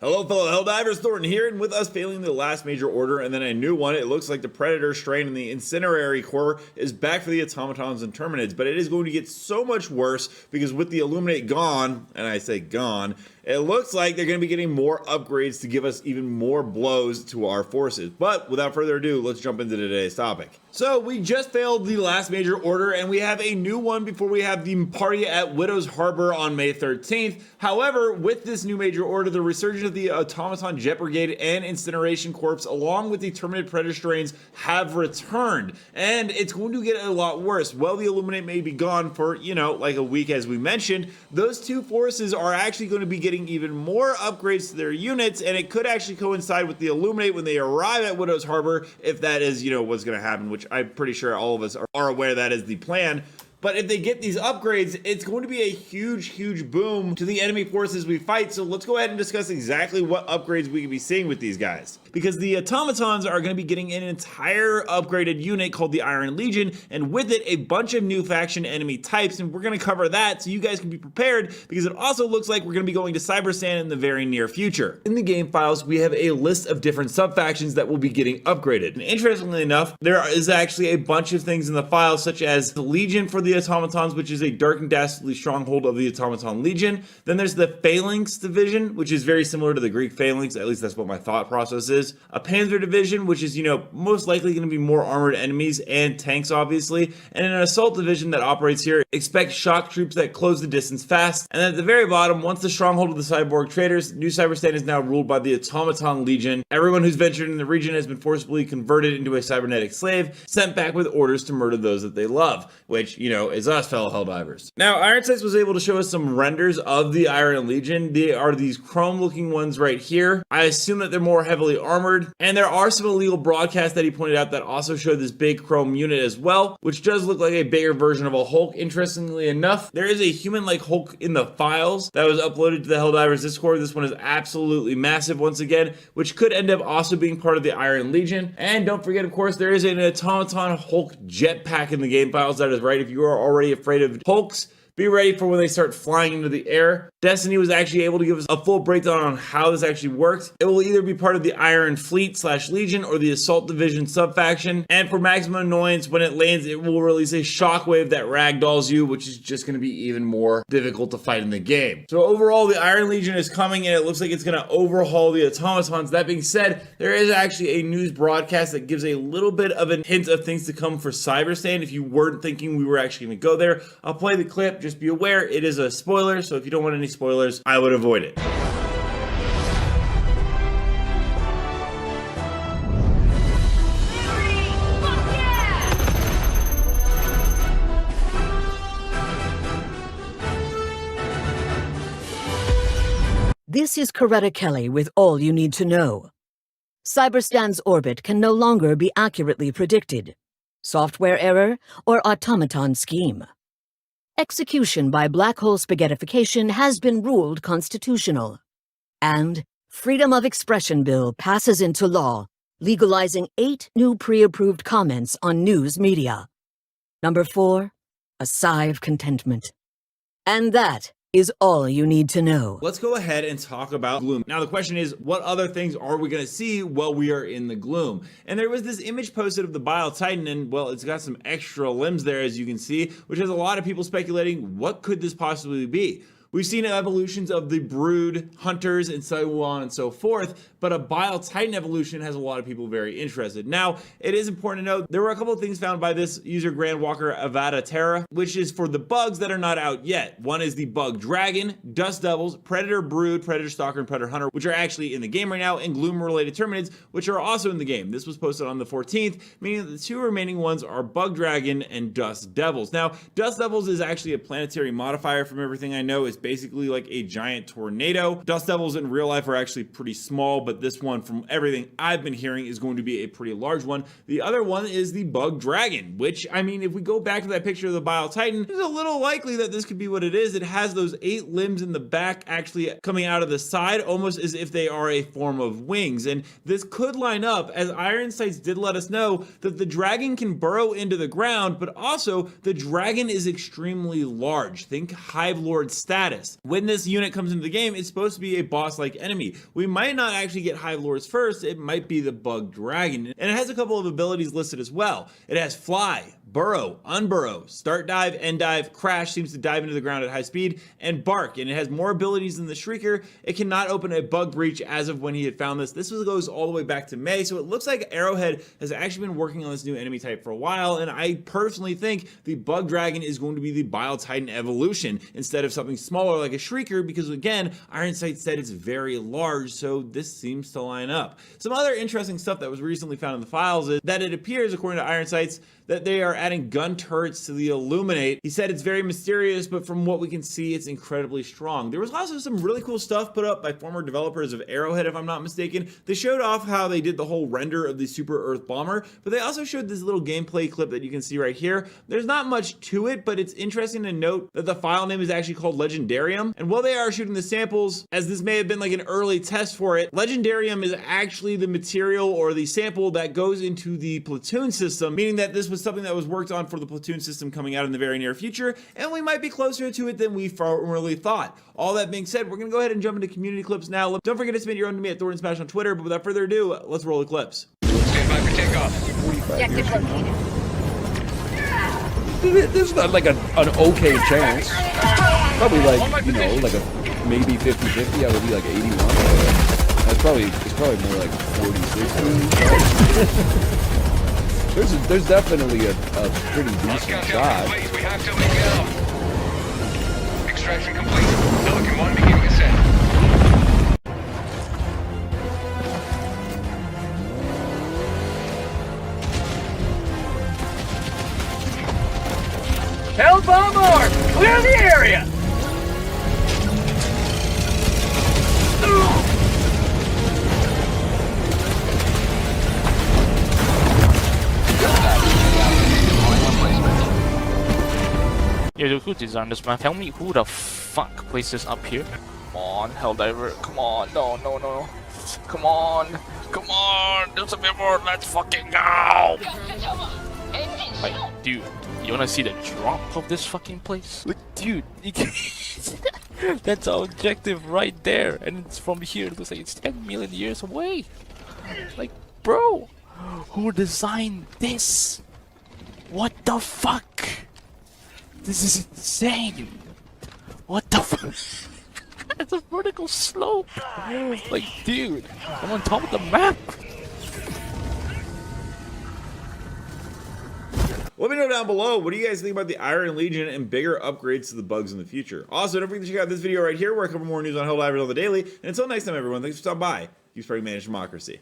Hello fellow Helldivers, Thornton here, and with us failing the last major order and then a new one, it looks like the Predator strain in the Incinerary Core is back for the automatons and terminids, but it is going to get so much worse because with the Illuminate gone, and I say gone, it looks like they're going to be getting more upgrades to give us even more blows to our forces. But without further ado, let's jump into today's topic. So we just failed the last major order and we have a new one before we have the party at Widow's Harbor on May 13th. However, with this new major order, the resurgence of the Automaton Jet Brigade and Incineration Corps along with the Terminid Predator strains have returned. And it's going to get a lot worse. While the Illuminate may be gone for, like a week as we mentioned, those two forces are actually going to be getting even more upgrades to their units, and it could actually coincide with the Illuminate when they arrive at Widow's Harbor, if that is, what's going to happen, which I'm pretty sure all of us are aware that is the plan. But if they get these upgrades, it's going to be a huge boom to the enemy forces we fight. So let's go ahead and discuss exactly what upgrades we can be seeing with these guys. Because the automatons are going to be getting an entire upgraded unit called the Iron Legion, and with it a bunch of new faction enemy types, and we're going to cover that so you guys can be prepared, because it also looks like we're going to be going to Cyberstan in the very near future. In the game files, we have a list of different sub-factions that will be getting upgraded. And interestingly enough, there is actually a bunch of things in the files, such as the Legion for the automatons, which is a dark and dastardly stronghold of the Automaton Legion. Then there's the Phalanx division, which is very similar to the Greek Phalanx, at least that's what my thought process is. A Panzer division, which is, most likely going to be more armored enemies and tanks, obviously. And an assault division that operates here. Expect shock troops that close the distance fast. And at the very bottom, once the stronghold of the cyborg traders, New Cyberstan is now ruled by the Automaton Legion. Everyone who's ventured in the region has been forcibly converted into a cybernetic slave, sent back with orders to murder those that they love, which, is us, fellow Helldivers. Now, Ironsights was able to show us some renders of the Iron Legion. They are these chrome-looking ones right here. I assume that they're more heavily armored, and there are some illegal broadcasts that he pointed out that also show this big chrome unit as well, which does look like a bigger version of a Hulk. Interestingly enough, there is a human-like Hulk in the files that was uploaded to the Helldivers Discord. This one is absolutely massive once again, which could end up also being part of the Iron Legion. And don't forget, of course, there is an Automaton Hulk jetpack in the game files. That is right. If you are already afraid of Hulks, be ready for when they start flying into the air. Destiny was actually able to give us a full breakdown on how this actually works. It will either be part of the Iron Fleet / Legion or the Assault Division sub-faction. And for maximum annoyance, when it lands, it will release a shockwave that ragdolls you, which is just going to be even more difficult to fight in the game. So overall, the Iron Legion is coming, and it looks like it's going to overhaul the automatons. That being said, there is actually a news broadcast that gives a little bit of a hint of things to come for Cyberstan. If you weren't thinking we were actually going to go there, I'll play the clip. Just be aware, it is a spoiler, so if you don't want any spoilers, I would avoid it. This is Coretta Kelly with all you need to know. Cyberstan's orbit can no longer be accurately predicted. Software error or automaton scheme. Execution by black hole spaghettification has been ruled constitutional. And Freedom of Expression Bill passes into law, legalizing 8 new pre-approved comments on news media. Number 4, a sigh of contentment. And that is all you need to know. Let's go ahead and talk about Gloom. Now the question is, what other things are we going to see while we are in the Gloom? And there was this image posted of the Bile Titan, and well, it's got some extra limbs there, as you can see, which has a lot of people speculating, what could this possibly be? We've seen evolutions of the Brood Hunters and so on and so forth, but a Bile Titan evolution has a lot of people very interested. Now, it is important to note, there were a couple of things found by this user Grand Walker Avada Terra, which is for the bugs that are not out yet. One is the Bug Dragon, Dust Devils, Predator Brood, Predator Stalker, and Predator Hunter, which are actually in the game right now, and Gloom-related Terminids, which are also in the game. This was posted on the 14th, meaning that the 2 remaining ones are Bug Dragon and Dust Devils. Now, Dust Devils is actually a planetary modifier from everything I know. It's basically like a giant tornado. Dust Devils in real life are actually pretty small, but this one, from everything I've been hearing, is going to be a pretty large one. The other one is the Bug Dragon, which, I mean, if we go back to that picture of the Bile Titan, it's a little likely that this could be what it is. It has those 8 limbs in the back actually coming out of the side, almost as if they are a form of wings. And this could line up, as Ironsights did let us know, that the dragon can burrow into the ground, but also the dragon is extremely large. Think Hive Lord status. status. When this unit comes into the game, it's supposed to be a boss-like enemy. We might not actually get Hive Lords first, it might be the Bug Dragon, and it has a couple of abilities listed as well. It has Fly, Burrow, Unburrow, Start Dive, End Dive, Crash, seems to dive into the ground at high speed, and Bark, and it has more abilities than the Shrieker. It cannot open a bug breach as of when he had found this. This goes all the way back to May, so it looks like Arrowhead has actually been working on this new enemy type for a while, and I personally think the Bug Dragon is going to be the Bile Titan evolution instead of something smaller like a Shrieker, because again, Iron Sight said it's very large, so this seems to line up. Some other interesting stuff that was recently found in the files is that it appears, according to Iron Sights, that they are adding gun turrets to the Illuminate. He said it's very mysterious, but from what we can see, it's incredibly strong. There was also some really cool stuff put up by former developers of Arrowhead, if I'm not mistaken. They showed off how they did the whole render of the Super Earth Bomber, but they also showed this little gameplay clip that you can see right here. There's not much to it, but it's interesting to note that the file name is actually called Legendarium. And while they are shooting the samples, as this may have been like an early test for it, Legendarium is actually the material or the sample that goes into the platoon system, meaning that this was something that was worked on for the platoon system coming out in the very near future, and we might be closer to it than we formerly thought. All that being said, we're going to go ahead and jump into community clips now. Don't forget to submit your own to me at Thornton Smash on Twitter, but without further ado, let's roll the clips. Stand by for takeoff. Objective located. This is not like an okay chance. Probably like, you know, like a maybe 50-50. I would be like 81. It's probably more like 40-60. There's definitely a pretty decent shot. We have to make it out. Extraction complete. Pelican 1 beginning ascent. Hellbomb orb! Clear the area! Yeah, who designed this map? Tell me who the fuck placed this up here? Come on, Helldiver. Come on. No. Come on. There's a bit more. Let's fucking go. Like, dude, you wanna see the drop of this fucking place? Look, dude, you can that's our objective right there. And it's from here. It looks like it's 10 million years away. Like, bro, who designed this? What the fuck? This is insane! What the fuck? It's a vertical slope! Like, dude, I'm on top of the map! Let me know down below, what do you guys think about the Iron Legion and bigger upgrades to the bugs in the future? Also, don't forget to check out this video right here where I cover more news on Helldivers on the daily. And until next time, everyone, thanks for stopping by. Keep spreading managed democracy.